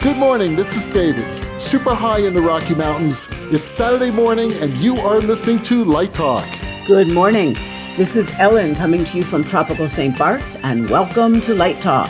Good morning, this is David, super high in the Rocky Mountains. It's Saturday morning and you are listening to Light Talk. Good morning, this is Ellen coming to you from tropical St. Bart's, and welcome to Light Talk.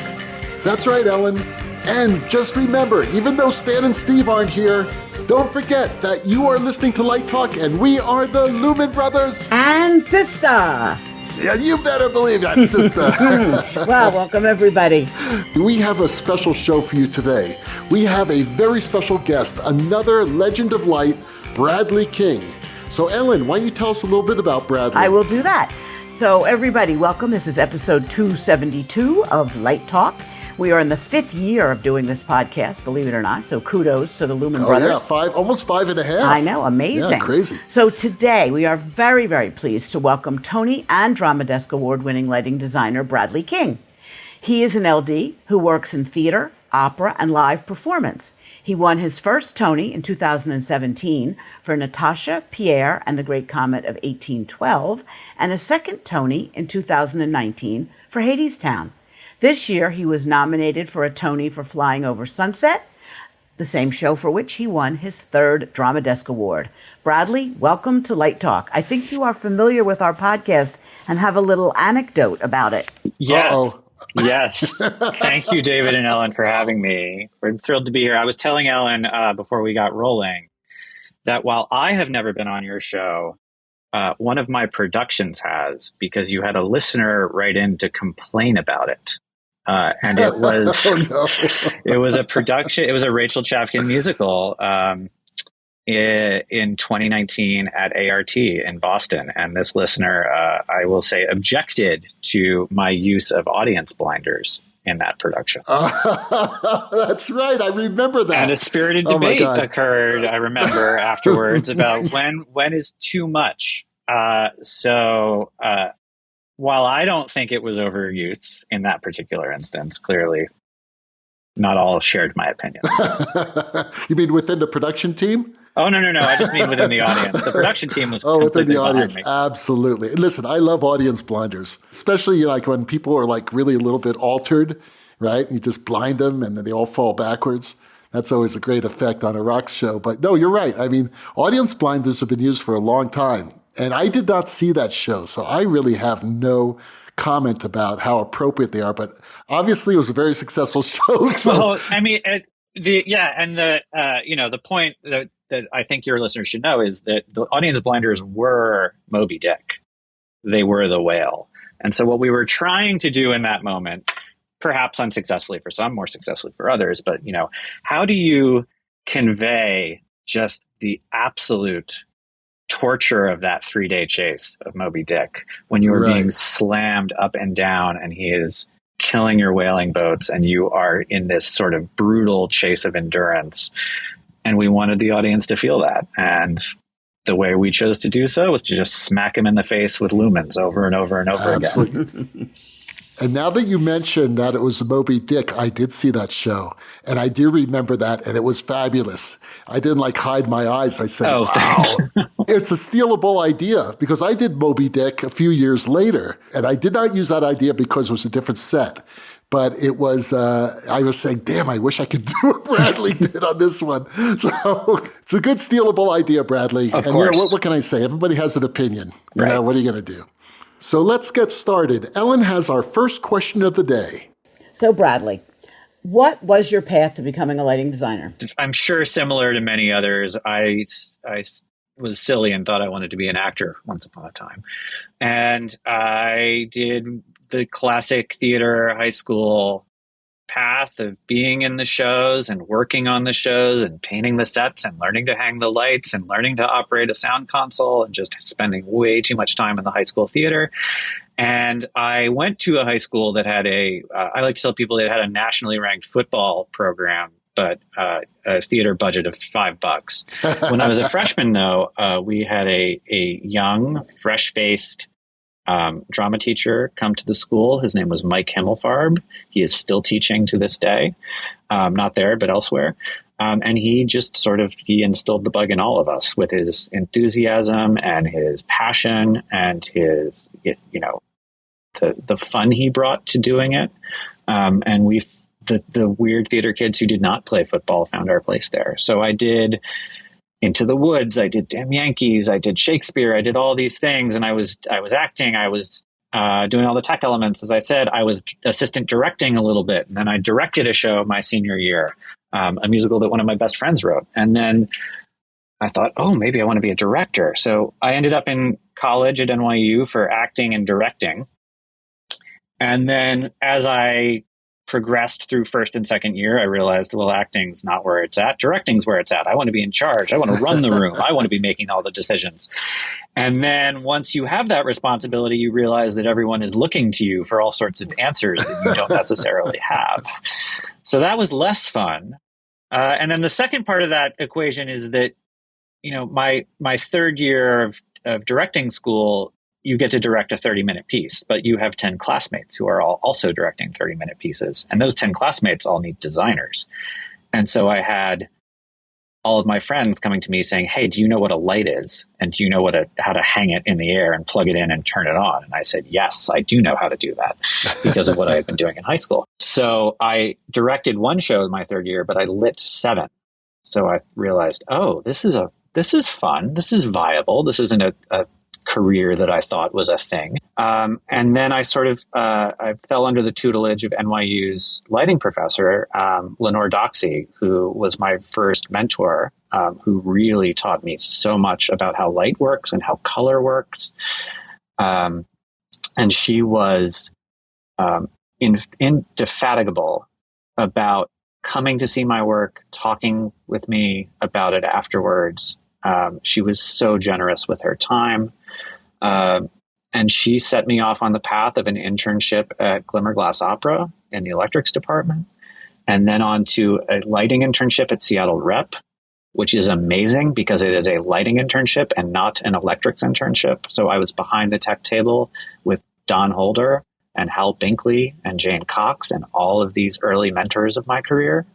That's right, Ellen. And just remember, even though Stan and Steve aren't here, don't forget that you are listening to Light Talk and we are the Lumen Brothers. And SISTAH. Yeah, you better believe that, SISTAH. Well, welcome everybody. We have a special show for you today. We have a very special guest, another legend of light, Bradley King. So Ellen, why don't you tell us a little bit about Bradley? I will do that. So everybody, welcome. This is episode 272 of Light Talk. We are in the 5th year of doing this podcast, believe it or not. So kudos to the Lumen Brothers. Yeah, almost 5.5. I know, amazing. Yeah, crazy. So today we are very, very pleased to welcome Tony and Drama Desk Award-winning lighting designer Bradley King. He is an LD who works in theater, opera, and live performance. He won his first Tony in 2017 for Natasha, Pierre and the Great Comet of 1812, and a second Tony in 2019 for Hadestown. This year, he was nominated for a Tony for Flying Over Sunset, the same show for which he won his 3rd Drama Desk Award. Bradley, welcome to Light Talk. I think you are familiar with our podcast and have a little anecdote about it. Yes. Yes. Thank you, David and Ellen, for having me. We're thrilled to be here. I was telling Ellen before we got rolling that while I have never been on your show, one of my productions has, because you had a listener write in to complain about it. And it was It was a production. It was a Rachel Chavkin musical in 2019 at ART in Boston. And this listener, I will say, objected to my use of audience blinders in that production. That's right. I remember that. And a spirited debate occurred, I remember, afterwards about when is too much. So while I don't think it was overuse in that particular instance, clearly not all shared my opinion. You mean within the production team? Oh, no. I just mean within the audience. The production team was within the audience. Me. Absolutely. Listen, I love audience blinders, especially like when people are like really a little bit altered, right? And you just blind them and then they all fall backwards. That's always a great effect on a rock show. But no, you're right. I mean, audience blinders have been used for a long time. And I did not see that show, so I really have no comment about how appropriate they are. But obviously, it was a very successful show. So. Well, I mean, the point that I think your listeners should know is that the audience blinders were Moby Dick. They were the whale. And so what we were trying to do in that moment, perhaps unsuccessfully for some, more successfully for others, but, how do you convey just the absolute torture of that 3-day chase of Moby Dick when you are being slammed up and down and he is killing your whaling boats and you are in this sort of brutal chase of endurance. And we wanted the audience to feel that. And the way we chose to do so was to just smack him in the face with lumens over and over and over again. And now that you mentioned that it was Moby Dick, I did see that show. And I do remember that, and it was fabulous. I didn't hide my eyes. I said, wow, it's a stealable idea, because I did Moby Dick a few years later. And I did not use that idea because it was a different set. But it was, I was saying, damn, I wish I could do what Bradley did on this one. So it's a good stealable idea, Bradley. Of course. What can I say? Everybody has an opinion. Right. What are you going to do? So let's get started. Ellen has our first question of the day. So Bradley, what was your path to becoming a lighting designer? I'm sure similar to many others, I was silly and thought I wanted to be an actor once upon a time. And I did the classic theater high school path of being in the shows and working on the shows and painting the sets and learning to hang the lights and learning to operate a sound console and just spending way too much time in the high school theater. And I went to a high school that had I like to tell people that had a nationally ranked football program, but a theater budget of $5. When I was a freshman, though, we had a young, fresh-faced drama teacher come to the school. His name was Mike Himmelfarb. He is still teaching to this day, not there, but elsewhere. And he just he instilled the bug in all of us with his enthusiasm and his passion and his, the fun he brought to doing it. And we the weird theater kids who did not play football found our place there. So I did Into the Woods, I did Damn Yankees, I did Shakespeare, I did all these things, and I was acting, I was doing all the tech elements. As I said, I was assistant directing a little bit, and then I directed a show my senior year, a musical that one of my best friends wrote. And then I thought, oh, maybe I want to be a director. So I ended up in college at NYU for acting and directing. And then as I progressed through first and second year, I realized, well, acting's not where it's at. Directing's where it's at. I want to be in charge. I want to run the room. I want to be making all the decisions. And then once you have that responsibility, you realize that everyone is looking to you for all sorts of answers that you don't necessarily have. So that was less fun. And then the second part of that equation is that, my third year of directing school, you get to direct a 30-minute piece, but you have 10 classmates who are all also directing 30-minute pieces. And those 10 classmates all need designers. And so I had all of my friends coming to me saying, hey, do you know what a light is? And do you know how to hang it in the air and plug it in and turn it on? And I said, yes, I do know how to do that because of what I had been doing in high school. So I directed one show in my third year, but I lit 7. So I realized, oh, this is fun. This is viable. This isn't a career that I thought was a thing. And then I I fell under the tutelage of NYU's lighting professor, Lenore Doxey, who was my first mentor, who really taught me so much about how light works and how color works. And she was indefatigable about coming to see my work, talking with me about it afterwards. She was so generous with her time. And she set me off on the path of an internship at Glimmerglass Opera in the electrics department, and then on to a lighting internship at Seattle Rep, which is amazing because it is a lighting internship and not an electrics internship. So I was behind the tech table with Don Holder and Hal Binkley and Jane Cox and all of these early mentors of my career.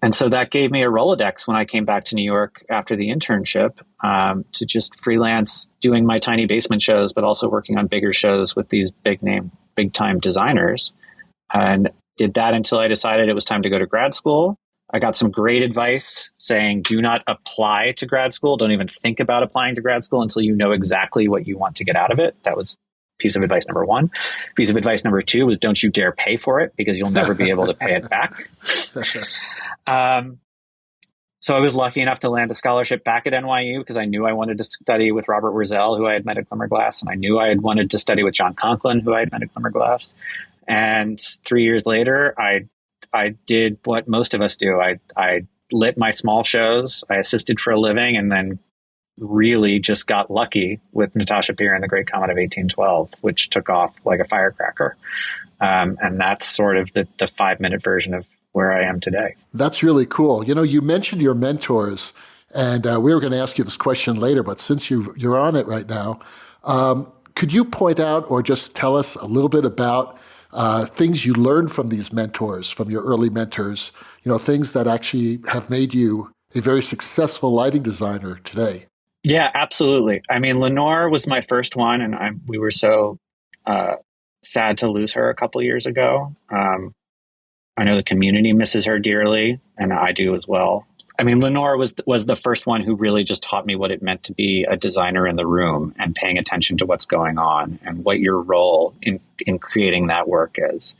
And so that gave me a Rolodex when I came back to New York after the internship, to just freelance doing my tiny basement shows, but also working on bigger shows with these big time designers. And did that until I decided it was time to go to grad school. I got some great advice saying, do not apply to grad school. Don't even think about applying to grad school until you know exactly what you want to get out of it. That was piece of advice number 1. Piece of advice number 2 was don't you dare pay for it because you'll never be able to pay it back. So I was lucky enough to land a scholarship back at NYU because I knew I wanted to study with Robert Wurzel, who I had met at Glimmerglass, and I knew I had wanted to study with John Conklin, who I had met at Glimmerglass. And 3 years later, I did what most of us do. I lit my small shows, I assisted for a living, and then really just got lucky with Natasha, Pierre the Great Comet of 1812, which took off like a firecracker. And that's sort of the 5-minute version of where I am today. That's really cool. You mentioned your mentors, and we were going to ask you this question later, but since you're on it right now, could you point out or just tell us a little bit about things you learned from these mentors, from your early mentors, things that actually have made you a very successful lighting designer today? Yeah, absolutely. I mean, Lenore was my first one, and we were so sad to lose her a couple years ago. I know the community misses her dearly, and I do as well. I mean, Lenore was the first one who really just taught me what it meant to be a designer in the room and paying attention to what's going on and what your role in creating that work is.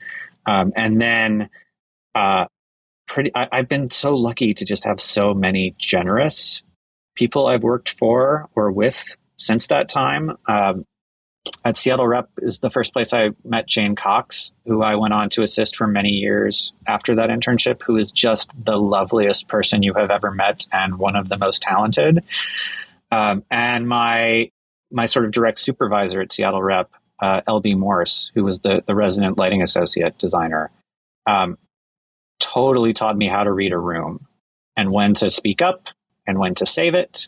And then I've been so lucky to just have so many generous people I've worked for or with since that time. At Seattle Rep is the first place I met Jane Cox, who I went on to assist for many years after that internship, who is just the loveliest person you have ever met and one of the most talented. And my sort of direct supervisor at Seattle Rep, L.B. Morse, who was the resident lighting associate designer, totally taught me how to read a room and when to speak up and when to save it,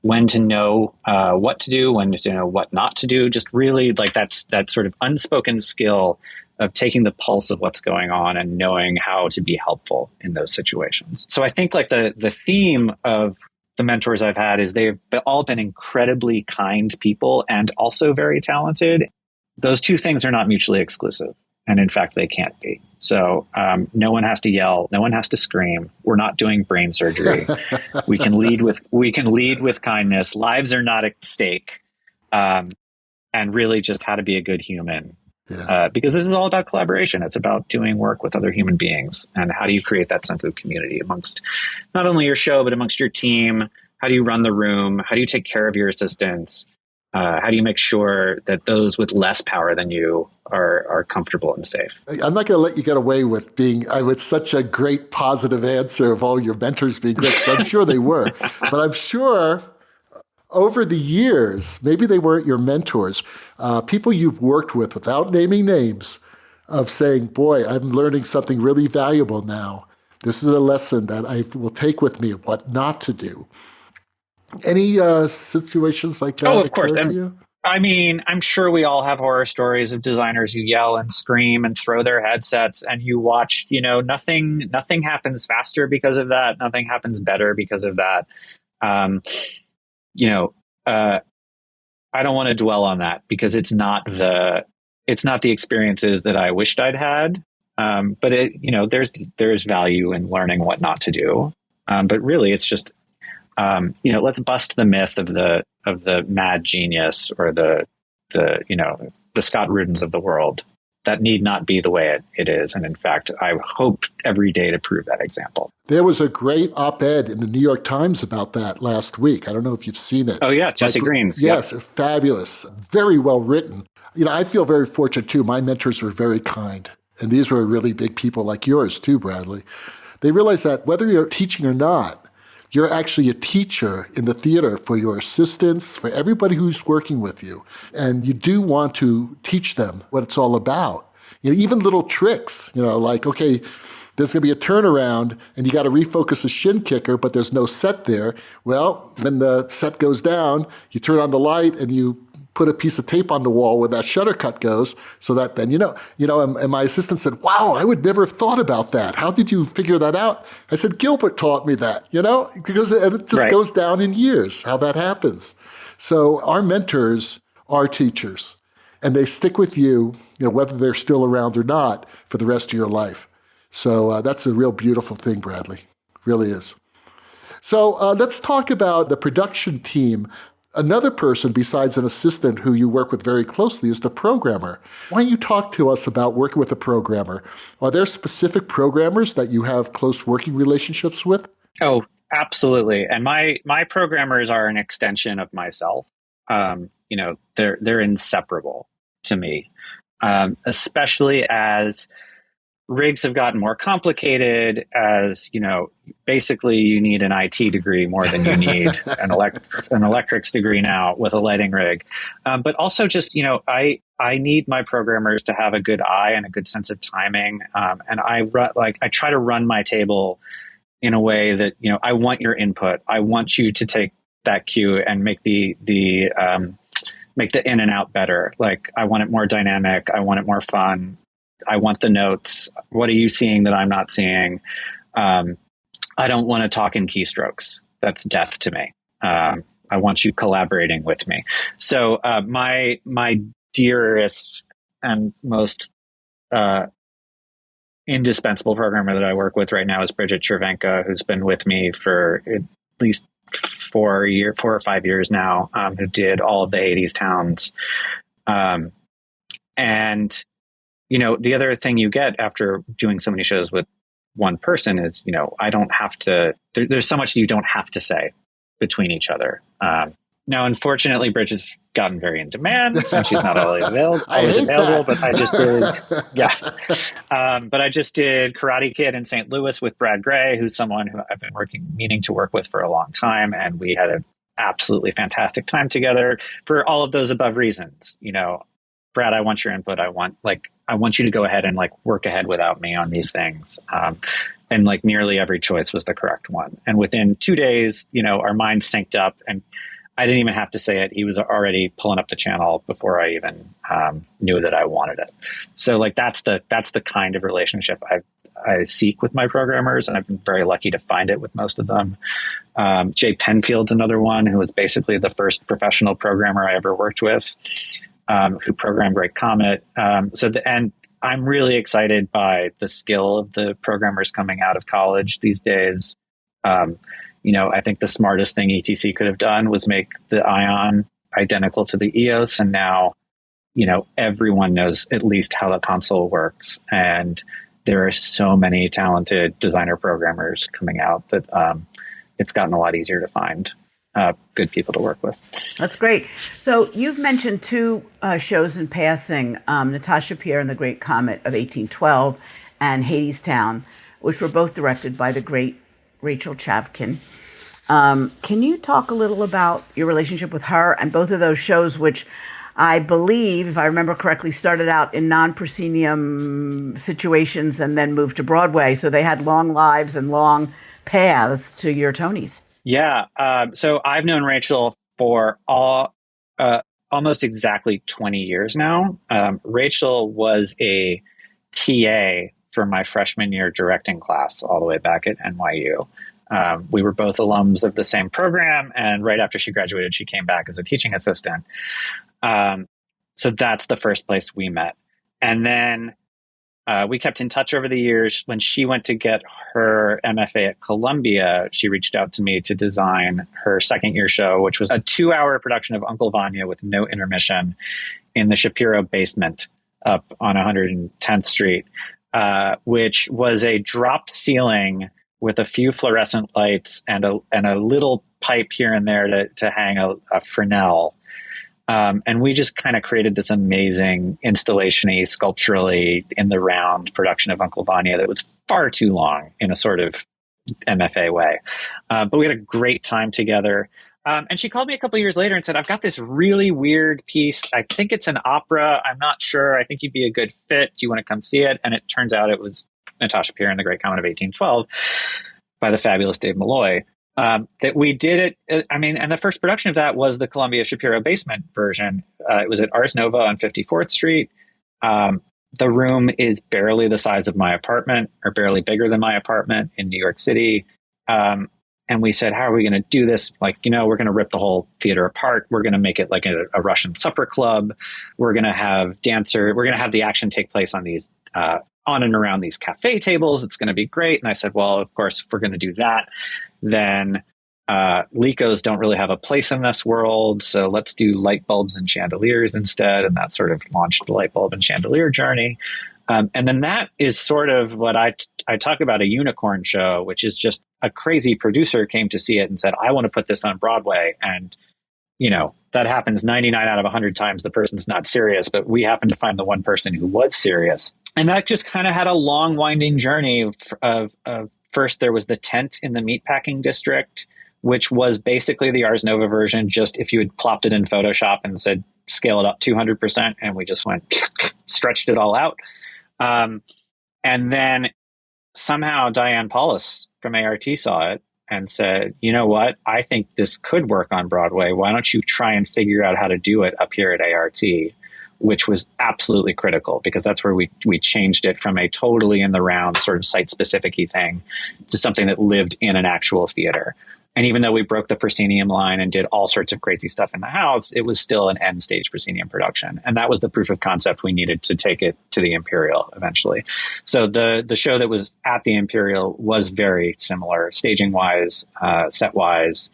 when to know what to do, when to know what not to do. Just really like that sort of unspoken skill of taking the pulse of what's going on and knowing how to be helpful in those situations. So I think like the theme of the mentors I've had is they've all been incredibly kind people and also very talented. Those two things are not mutually exclusive. And in fact, they can't be. So no one has to yell. No one has to scream. We're not doing brain surgery. We can lead with kindness. Lives are not at stake. And really just how to be a good human. Yeah. Because this is all about collaboration. It's about doing work with other human beings. And how do you create that sense of community amongst not only your show, but amongst your team? How do you run the room? How do you take care of your assistants? How do you make sure that those with less power than you are comfortable and safe? I'm not going to let you get away with being with such a great positive answer of all your mentors being great. So I'm sure they were. But I'm sure over the years, maybe they weren't your mentors, people you've worked with without naming names of saying, boy, I'm learning something really valuable now. This is a lesson that I will take with me, what not to do. Any situations like that? Oh, of course. I mean, I'm sure we all have horror stories of designers who yell and scream and throw their headsets, and you watch, nothing happens faster because of that. Nothing happens better because of that. I don't want to dwell on that because it's not the experiences that I wished I'd had. But there's value in learning what not to do. But really it's just, let's bust the myth of the mad genius or the Scott Rudins of the world. That need not be the way it is. And in fact, I hope every day to prove that example. There was a great op-ed in the New York Times about that last week. I don't know if you've seen it. Oh, yeah. Jesse Green's. Yes. Yep. Fabulous. Very well written. I feel very fortunate, too. My mentors were very kind. And these were really big people like yours, too, Bradley. They realize that whether you're teaching or not, you're actually a teacher in the theater for your assistants, for everybody who's working with you. And you do want to teach them what it's all about. Even little tricks, like, okay, there's going to be a turnaround and you got to refocus a shin kicker, but there's no set there. Well, when the set goes down, you turn on the light and you put a piece of tape on the wall where that shutter cut goes so that then, and my assistant said, wow, I would never have thought about that. How did you figure that out? I said, Gilbert taught me that, because it just goes down in years how that happens. So our mentors are teachers and they stick with you, whether they're still around or not for the rest of your life. So that's a real beautiful thing, Bradley. Really is. So let's talk about the production team. Another person besides an assistant who you work with very closely is the programmer. Why don't you talk to us about working with a programmer? Are there specific programmers that you have close working relationships with? Oh, absolutely. And my programmers are an extension of myself. They're inseparable to me, especially as rigs have gotten more complicated, as basically you need an IT degree more than you need an electrics degrey now with a lighting rig. But also just, I need my programmers to have a good eye and a good sense of timing. And I try to run my table in a way that, I want your input. I want you to take that cue and make the in and out better. Like, I want it more dynamic. I want it more fun. I want the notes. What are you seeing that I'm not seeing? I don't want to talk in keystrokes. That's death to me. I want you collaborating with me. So my dearest and most indispensable programmer that I work with right now is Bridget Chervenka, who's been with me for at least 4 or 5 years now, who did all of the Hadestown. And the other thing you get after doing so many shows with one person is, I don't have to, there's so much you don't have to say between each other. Now, unfortunately, Bridget's gotten very in demand, so she's not always available, but I just did, but I just did Karate Kid in St. Louis with Brad Gray, who's someone who I've been meaning to work with for a long time. And we had an absolutely fantastic time together for all of those above reasons. Brad, I want your input. I want you to go ahead and work ahead without me on these things. And nearly every choice was the correct one. And within 2 days, our minds synced up, and I didn't even have to say it. He was already pulling up the channel before I even knew that I wanted it. So that's the kind of relationship I seek with my programmers, and I've been very lucky to find it with most of them. Jay Penfield's another one who was basically the first professional programmer I ever worked with. Who programmed Great Comet. And I'm really excited by the skill of the programmers coming out of college these days. I think the smartest thing ETC could have done was make the Ion identical to the EOS. And now, everyone knows at least how the console works. And there are so many talented designer programmers coming out that it's gotten a lot easier to find good people to work with. That's great. So you've mentioned two shows in passing, Natasha, Pierre and the Great Comet of 1812 and Hadestown, which were both directed by the great Rachel Chavkin. Can you talk a little about your relationship with her and both of those shows, which I believe, if I remember correctly, started out in non-proscenium situations and then moved to Broadway. So they had long lives and long paths to your Tonys. Yeah. So I've known Rachel for almost exactly 20 years now. Rachel was a TA for my freshman year directing class all the way back at NYU. We were both alums of the same program, and right after she graduated, she came back as a teaching assistant. So that's the first place we met. And then we kept in touch over the years. When she went to get her MFA at Columbia, she reached out to me to design her second year show, which was a 2-hour production of Uncle Vanya with no intermission in the Shapiro basement up on 110th Street, which was a drop ceiling with a few fluorescent lights and a little pipe here and there to hang a Fresnel. And we just kind of created this amazing installation-y, sculpturally in the round production of Uncle Vanya that was far too long in a sort of MFA way. But we had a great time together. And she called me a couple of years later and said, I've got this really weird piece. I think it's an opera. I'm not sure. I think you'd be a good fit. Do you want to come see it? And it turns out it was Natasha, Pierre and the Great Comet of 1812 by the fabulous Dave Malloy. That we did it. And the first production of that was the Columbia Shapiro basement version. It was at Ars Nova on 54th Street. The room is barely the size of my apartment, or barely bigger than my apartment in New York City. And we said, how are we going to do this? We're going to rip the whole theater apart. We're going to make it like a Russian supper club. We're going to have We're going to have the action take place on these on and around these cafe tables. It's going to be great. And I said, well, of course, if we're going to do that, then Licos don't really have a place in this world. So let's do light bulbs and chandeliers instead. And that sort of launched the light bulb and chandelier journey. And then that is sort of what I talk about, a unicorn show, which is just a crazy producer came to see it and said, I want to put this on Broadway. And, that happens 99 out of 100 times. The person's not serious, but we happened to find the one person who was serious. And that just kind of had a long winding journey of first there was the tent in the meatpacking district, which was basically the Ars Nova version, just if you had plopped it in Photoshop and said, scale it up 200%. And we just went, stretched it all out. And then somehow Diane Paulus from ART saw it and said, you know what, I think this could work on Broadway. Why don't you try and figure out how to do it up here at ART? Which was absolutely critical, because that's where we changed it from a totally in the round sort of site-specific-y thing to something that lived in an actual theater. And even though we broke the proscenium line and did all sorts of crazy stuff in the house, it was still an end-stage proscenium production. And that was the proof of concept we needed to take it to the Imperial eventually. So the show that was at the Imperial was very similar, staging-wise, set-wise,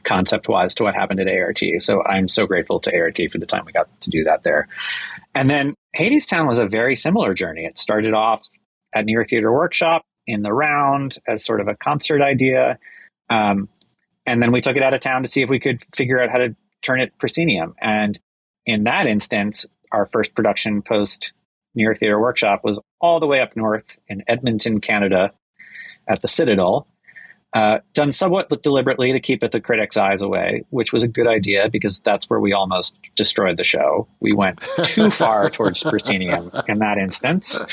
concept-wise to what happened at ART. So I'm so grateful to ART for the time we got to do that there. And then Hadestown was a very similar journey. It started off at New York Theater Workshop in the round as sort of a concert idea. And then we took it out of town to see if we could figure out how to turn it proscenium. And in that instance, our first production post New York Theater Workshop was all the way up north in Edmonton, Canada at the Citadel, done somewhat deliberately to keep the critics' eyes away, which was a good idea because that's where we almost destroyed the show. We went too far towards proscenium in that instance,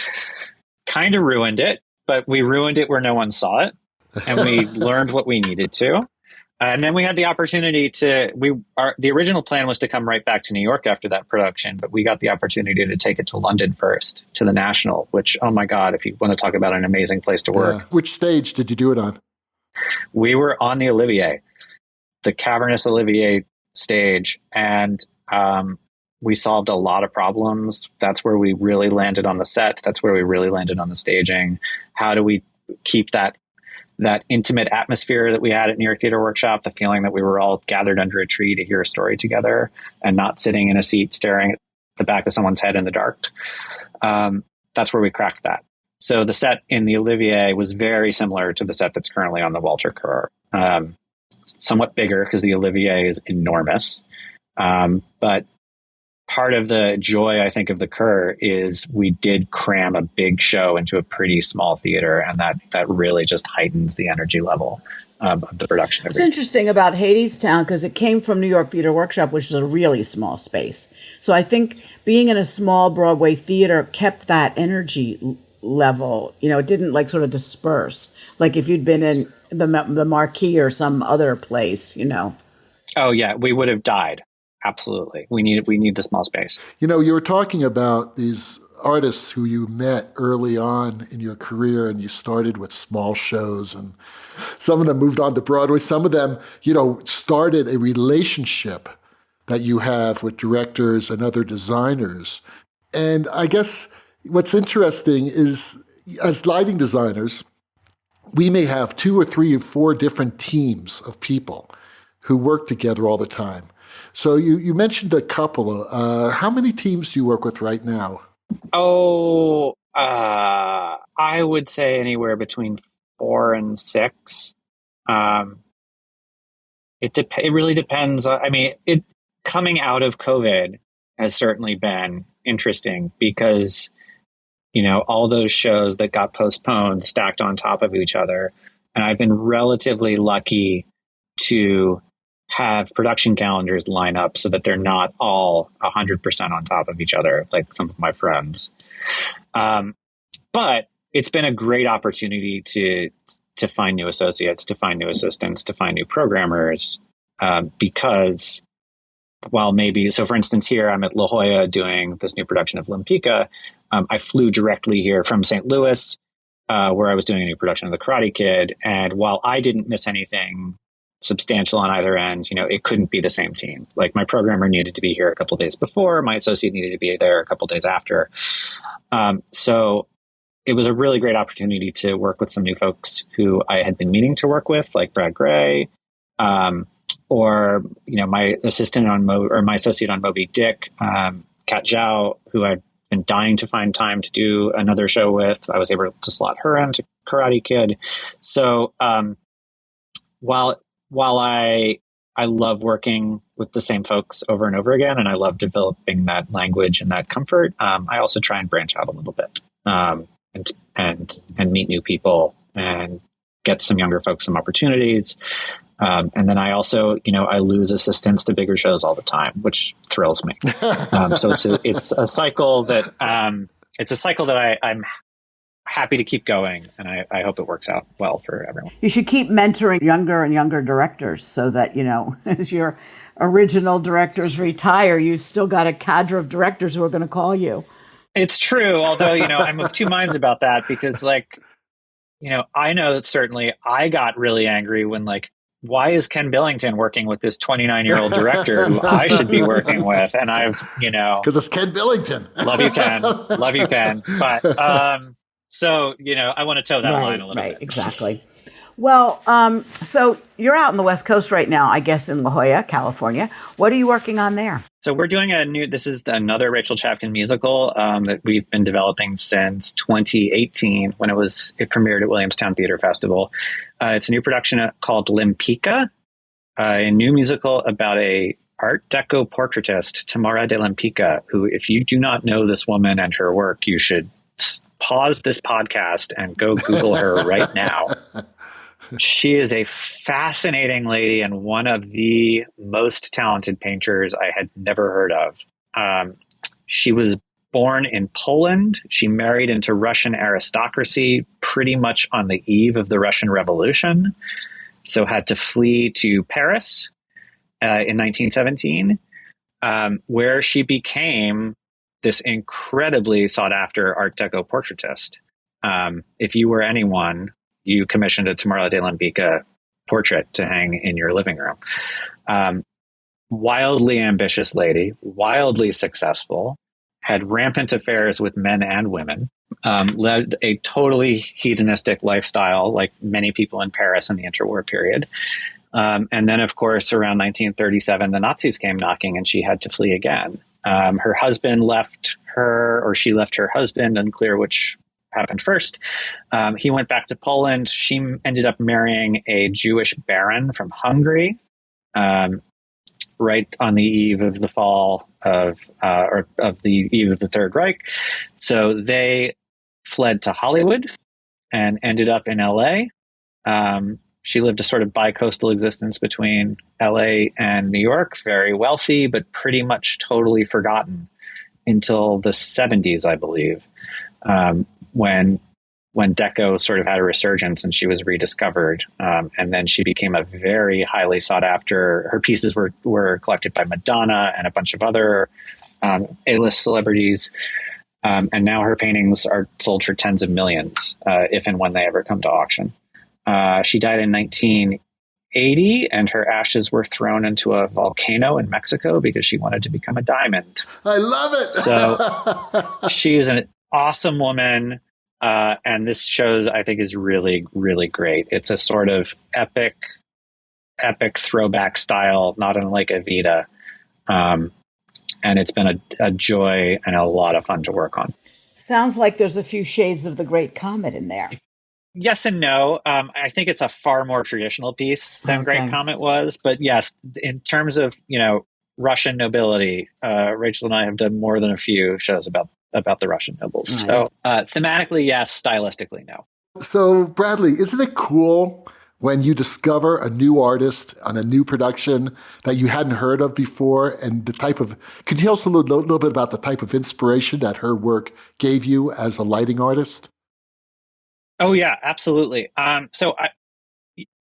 kind of ruined it, but we ruined it where no one saw it. And we learned what we needed to. And then we had the opportunity the original plan was to come right back to New York after that production, but we got the opportunity to take it to London first, to the National, which, oh my God, if you want to talk about an amazing place to work. Yeah. Which stage did you do it on? We were on the Olivier, the cavernous Olivier stage. And We solved a lot of problems. That's where we really landed on the set. That's where we really landed on the staging. How do we keep that intimate atmosphere that we had at New York Theater Workshop, the feeling that we were all gathered under a tree to hear a story together and not sitting in a seat staring at the back of someone's head in the dark. That's where we cracked that. So the set in the Olivier was very similar to the set that's currently on the Walter Kerr. Somewhat bigger because the Olivier is enormous. But part of the joy, I think, of the Kerr is we did cram a big show into a pretty small theater, and that really just heightens the energy level of the production. It's interesting about Hadestown because it came from New York Theater Workshop, which is a really small space. So I think being in a small Broadway theater kept that energy level. It didn't like sort of disperse like if you'd been in the Marquee or some other place. Oh yeah, we would have died. Absolutely. We need the small space. You were talking about these artists who you met early on in your career, and you started with small shows, and some of them moved on to Broadway. Some of them, started a relationship that you have with directors and other designers. And I guess what's interesting is, as lighting designers, we may have 2 or 3 or 4 different teams of people who work together all the time. So you mentioned a couple. How many teams do you work with right now? Oh, I would say anywhere between 4 and 6. It really depends. I mean, coming out of COVID has certainly been interesting because, all those shows that got postponed stacked on top of each other. And I've been relatively lucky to have production calendars line up so that they're not all 100% on top of each other, like some of my friends. But it's been a great opportunity to find new associates, to find new assistants, to find new programmers, because while so for instance, here I'm at La Jolla doing this new production of Lempica. I flew directly here from St. Louis, where I was doing a new production of The Karate Kid. And while I didn't miss anything substantial on either end, it couldn't be the same team. Like my programmer needed to be here a couple of days before, my associate needed to be there a couple of days after. So it was a really great opportunity to work with some new folks who I had been meaning to work with, like Brad Gray, or my assistant my associate on Moby Dick, Kat Zhao, who I'd been dying to find time to do another show with. I was able to slot her into Karate Kid. So while I love working with the same folks over and over again, and I love developing that language and that comfort, I also try and branch out a little bit, and meet new people and get some younger folks some opportunities. And then I also, I lose assistants to bigger shows all the time, which thrills me. So it's a cycle that I'm happy to keep going, and I hope it works out well for everyone. You should keep mentoring younger and younger directors so that, as your original directors retire, you still got a cadre of directors who are going to call you. It's true, although, I'm of two minds about that because, I know that certainly I got really angry when, why is Ken Billington working with this 29-year-old director who I should be working with? And I've, because it's Ken Billington. Love you, Ken. Love you, Ken. But, so, I want to toe that line a little bit. Exactly. Well, so you're out on the West Coast right now, I guess, in La Jolla, California. What are you working on there? So we're doing this is another Rachel Chapkin musical that we've been developing since 2018 when it premiered at Williamstown Theater Festival. It's a new production called Lempica, a new musical about a Art Deco portraitist, Tamara de Lempica, who, if you do not know this woman and her work, you should pause this podcast and go Google her right now. She is a fascinating lady and one of the most talented painters I had never heard of. She was born in Poland. She married into Russian aristocracy pretty much on the eve of the Russian Revolution, so had to flee to Paris in 1917, where she became this incredibly sought-after Art Deco portraitist. If you were anyone, you commissioned a Tamara de Lempica portrait to hang in your living room. wildly ambitious lady, wildly successful, had rampant affairs with men and women, led a totally hedonistic lifestyle like many people in Paris in the interwar period. And then, of course, around 1937, the Nazis came knocking and she had to flee again. Her husband left her, or she left her husband, unclear which happened first. He went back to Poland. She ended up marrying a Jewish baron from Hungary, right on the eve of the fall of the eve of the Third Reich. So they fled to Hollywood and ended up in LA. She lived a sort of bi-coastal existence between LA and New York, very wealthy, but pretty much totally forgotten until the 70s, I believe, when Deco sort of had a resurgence and she was rediscovered. And then she became a very highly sought after. Her pieces were collected by Madonna and a bunch of other A-list celebrities. And now her paintings are sold for tens of millions, if and when they ever come to auction. She died in 1980, and her ashes were thrown into a volcano in Mexico because she wanted to become a diamond. I love it. So she's an awesome woman. And this show, I think, is really, really great. It's a sort of epic throwback style, not unlike Evita. And it's been a joy and a lot of fun to work on. Sounds like there's a few shades of the Great Comet in there. Yes and no. I think it's a far more traditional piece than Great Comet was. But yes, in terms of, Russian nobility, Rachel and I have done more than a few shows about the Russian nobles. Right. So thematically, yes. Stylistically, no. So Bradley, isn't it cool when you discover a new artist on a new production that you hadn't heard of before, and the type of, could you tell us a little bit about the type of inspiration that her work gave you as a lighting artist? Oh, yeah, absolutely. So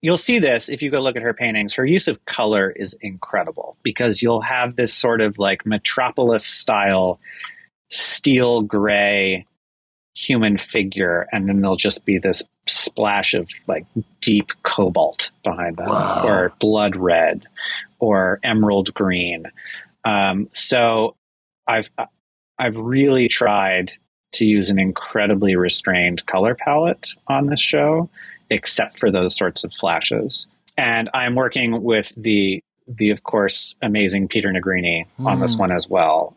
you'll see this if you go look at her paintings. Her use of color is incredible because you'll have this sort of like metropolis style steel gray human figure, and then there'll just be this splash of like deep cobalt behind them. Wow. Or blood red or emerald green. So I've really tried to use an incredibly restrained color palette on this show, except for those sorts of flashes. And I'm working with the of course, amazing Peter Negrini on this one as well.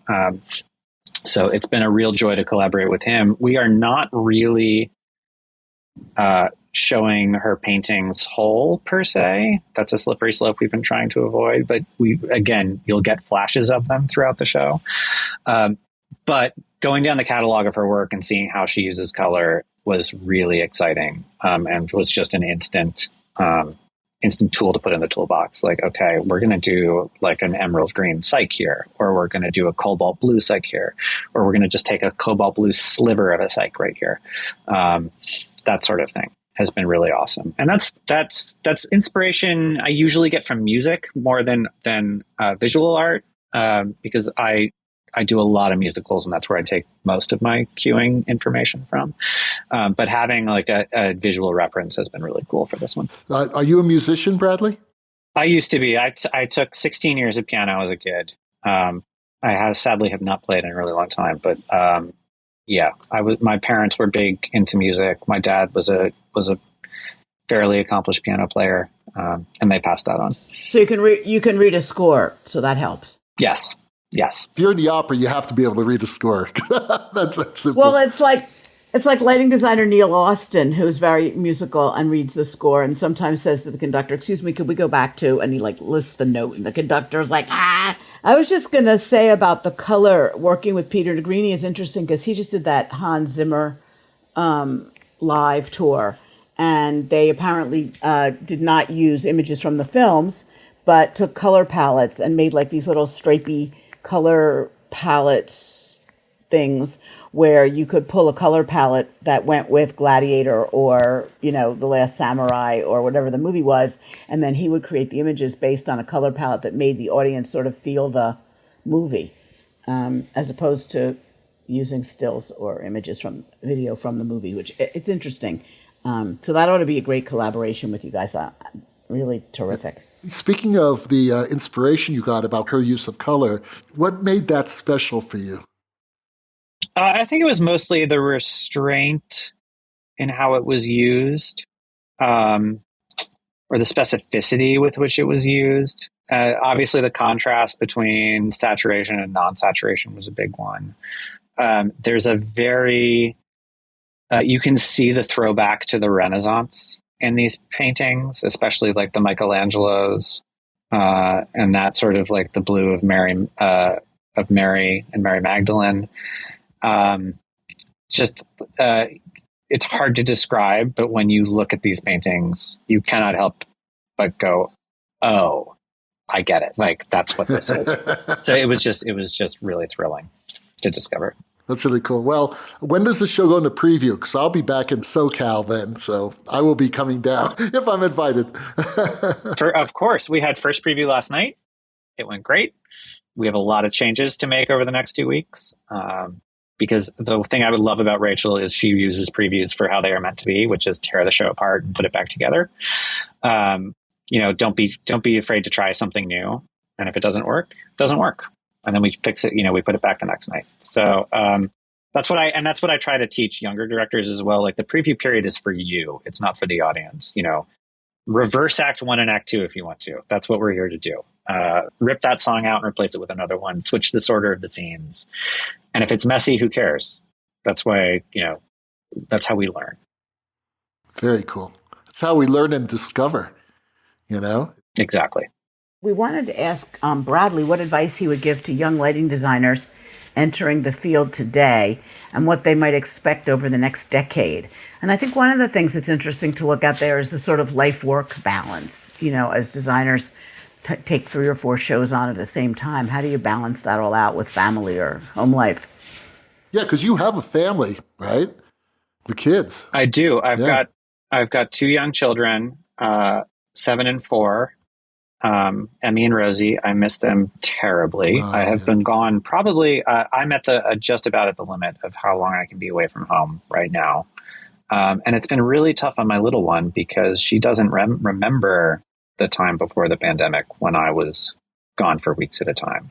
So it's been a real joy to collaborate with him. We are not really showing her paintings whole per se. That's a slippery slope we've been trying to avoid. But you'll get flashes of them throughout the show. But going down the catalog of her work and seeing how she uses color was really exciting, and was just an instant tool to put in the toolbox. Like, okay, we're going to do like an emerald green cyc here, or we're going to do a cobalt blue cyc here, or we're going to just take a cobalt blue sliver of a cyc right here. That sort of thing has been really awesome. And that's inspiration I usually get from music more than visual art, because I do a lot of musicals, and that's where I take most of my cueing information from. But having like a visual reference has been really cool for this one. Are you a musician, Bradley? I used to be. I took 16 years of piano as a kid. I sadly have not played in a really long time, but yeah, my parents were big into music. My dad was a fairly accomplished piano player, and they passed that on. So you can read a score, so that helps. Yes. Yes. If you're in the opera, you have to be able to read a score. That's simple. Well, it's like lighting designer Neil Austin, who's very musical and reads the score and sometimes says to the conductor, "Excuse me, could we go back to?" And he like lists the note, and the conductor's like, "Ah." I was just gonna say about the color. Working with Peter Negrini is interesting because he just did that Hans Zimmer live tour, and they apparently did not use images from the films, but took color palettes and made like these little stripy color palettes things where you could pull a color palette that went with Gladiator or, The Last Samurai or whatever the movie was, and then he would create the images based on a color palette that made the audience sort of feel the movie, as opposed to using stills or images from video from the movie, which it's interesting. So that ought to be a great collaboration with you guys. Really terrific. Speaking of the inspiration you got about her use of color, what made that special for you? I think it was mostly the restraint in how it was used, um, or the specificity with which it was used. Obviously, the contrast between saturation and non-saturation was a big one. There's a very you can see the throwback to the Renaissance in these paintings, especially like the Michelangelos, and that sort of like the blue of Mary and Mary Magdalene. Um, just it's hard to describe, but when you look at these paintings, you cannot help but go, "Oh, I get it. Like that's what this is." So it was just really thrilling to discover. That's really cool. Well, when does the show go into preview? Because I'll be back in SoCal then, so I will be coming down if I'm invited. Of course, we had first preview last night. It went great. We have a lot of changes to make over the next 2 weeks. Because the thing I would love about Rachel is she uses previews for how they are meant to be, which is tear the show apart and put it back together. Don't be afraid to try something new. And if it doesn't work, it doesn't work. And then we fix it, we put it back the next night. So that's what I try to teach younger directors as well. Like the preview period is for you. It's not for the audience. Reverse act 1 and act 2 if you want to. That's what we're here to do. Rip that song out and replace it with another one. Switch this order of the scenes. And if it's messy, who cares? That's why, that's how we learn. Very cool. That's how we learn and discover, Exactly. We wanted to ask Bradley what advice he would give to young lighting designers entering the field today and what they might expect over the next decade. And I think one of the things that's interesting to look at there is the sort of life-work balance. As designers take 3 or 4 shows on at the same time, how do you balance that all out with family or home life? Yeah, because you have a family, right? The kids. I do. I've got 2 young children, 7 and 4. Emmy and Rosie. I miss them terribly. I have been gone probably. I'm at just about at the limit of how long I can be away from home right now, and it's been really tough on my little one because she doesn't remember the time before the pandemic when I was gone for weeks at a time.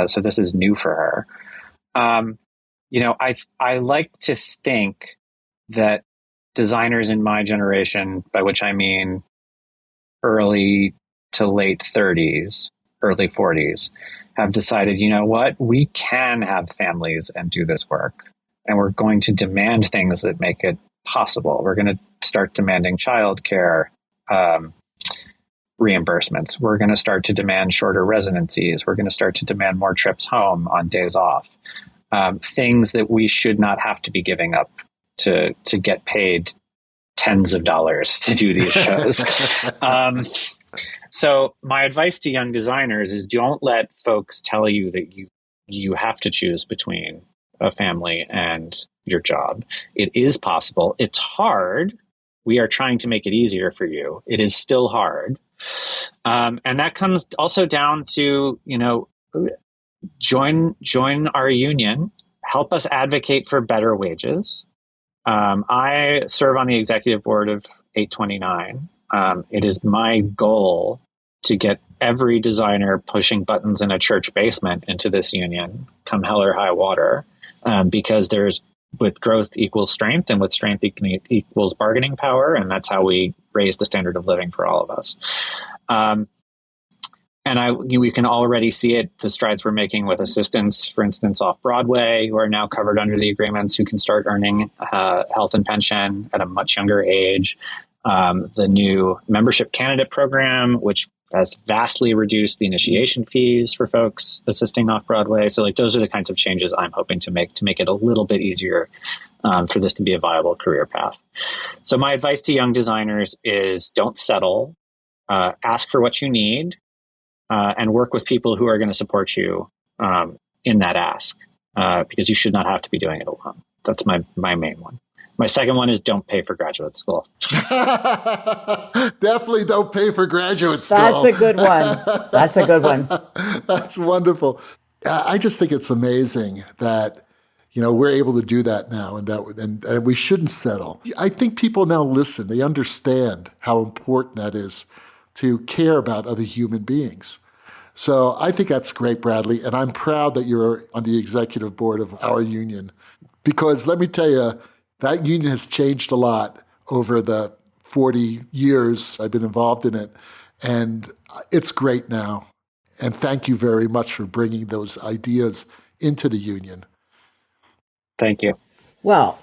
So this is new for her. I like to think that designers in my generation, by which I mean early to late 30s, early 40s, have decided, what, we can have families and do this work. And we're going to demand things that make it possible. We're going to start demanding childcare reimbursements. We're going to start to demand shorter residencies. We're going to start to demand more trips home on days off. Things that we should not have to be giving up to get paid tens of dollars to do these shows. So my advice to young designers is don't let folks tell you that you have to choose between a family and your job. It is possible. It's hard. We are trying to make it easier for you. It is still hard. And that comes also down to, join our union, help us advocate for better wages. I serve on the executive board of 829. It is my goal to get every designer pushing buttons in a church basement into this union, come hell or high water, because with growth equals strength, and with strength equals bargaining power, and that's how we raise the standard of living for all of us. We can already see it, the strides we're making with assistants, for instance, off Broadway, who are now covered under the agreements, who can start earning health and pension at a much younger age. The new membership candidate program, which has vastly reduced the initiation fees for folks assisting off Broadway. So those are the kinds of changes I'm hoping to make it a little bit easier for this to be a viable career path. So my advice to young designers is don't settle, ask for what you need, and work with people who are going to support you in that ask, because you should not have to be doing it alone. That's my main one. My second one is don't pay for graduate school. Definitely don't pay for graduate school. That's a good one. That's wonderful. I just think it's amazing that, we're able to do that now, and we shouldn't settle. I think people now listen. They understand how important that is to care about other human beings. So I think that's great, Bradley, and I'm proud that you're on the executive board of our union, because let me tell you, that union has changed a lot over the 40 years I've been involved in it, and it's great now. And thank you very much for bringing those ideas into the union. Thank you. Well,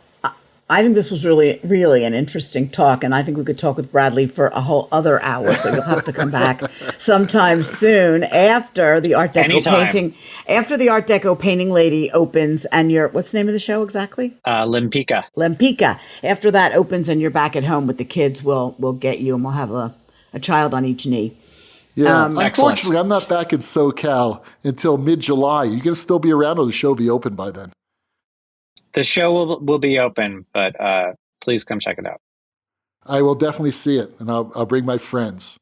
I think this was really, really an interesting talk, and I think we could talk with Bradley for a whole other hour. So you'll have to come back sometime soon after the Art Deco painting. After the Art Deco painting lady opens, and what's the name of the show exactly? Lempica. Lempica. After that opens, and you're back at home with the kids, we'll get you, and we'll have a child on each knee. Yeah, unfortunately, I'm not back in SoCal until mid-July. You going to still be around, or the show be open by then? The show will be open, but please come check it out. I will definitely see it, and I'll bring my friends.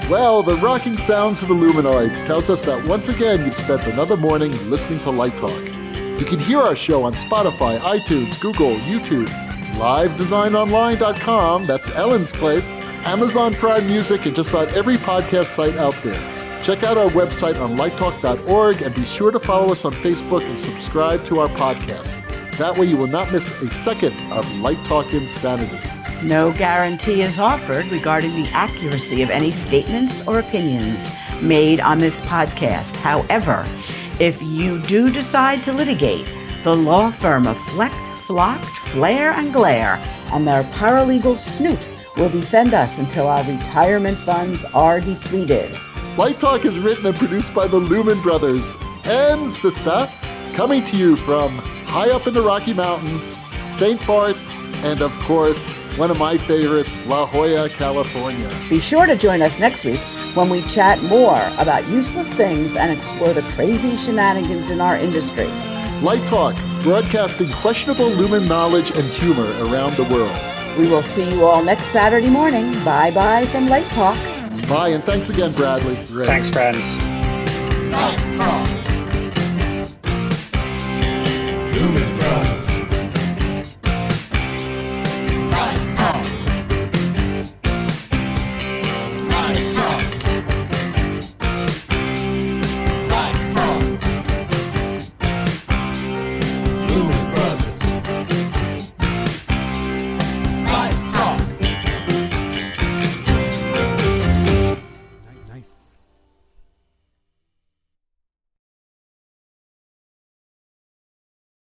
Well, the rocking sounds of the Luminoids tells us that once again you've spent another morning listening to Light Talk. You can hear our show on Spotify, iTunes, Google, YouTube, livedesignonline.com, that's Ellen's place, Amazon Prime Music, and just about every podcast site out there. Check out our website on lighttalk.org and be sure to follow us on Facebook and subscribe to our podcast. That way you will not miss a second of Light Talk Insanity. No guarantee is offered regarding the accuracy of any statements or opinions made on this podcast. However, if you do decide to litigate, the law firm of Flecht, Flocht, Flair, and Glare and their paralegal Snoot will defend us until our retirement funds are depleted. Light Talk is written and produced by the Lumen Brothers and SISTAH, coming to you from high up in the Rocky Mountains, St. Bart, and of course, one of my favorites, La Jolla, California. Be sure to join us next week when we chat more about useless things and explore the crazy shenanigans in our industry. Light Talk, broadcasting questionable Lumen knowledge and humor around the world. We will see you all next Saturday morning. Bye-bye from Light Talk. Bye, and thanks again, Bradley. Great. Thanks, friends. Light Talk. Lumen.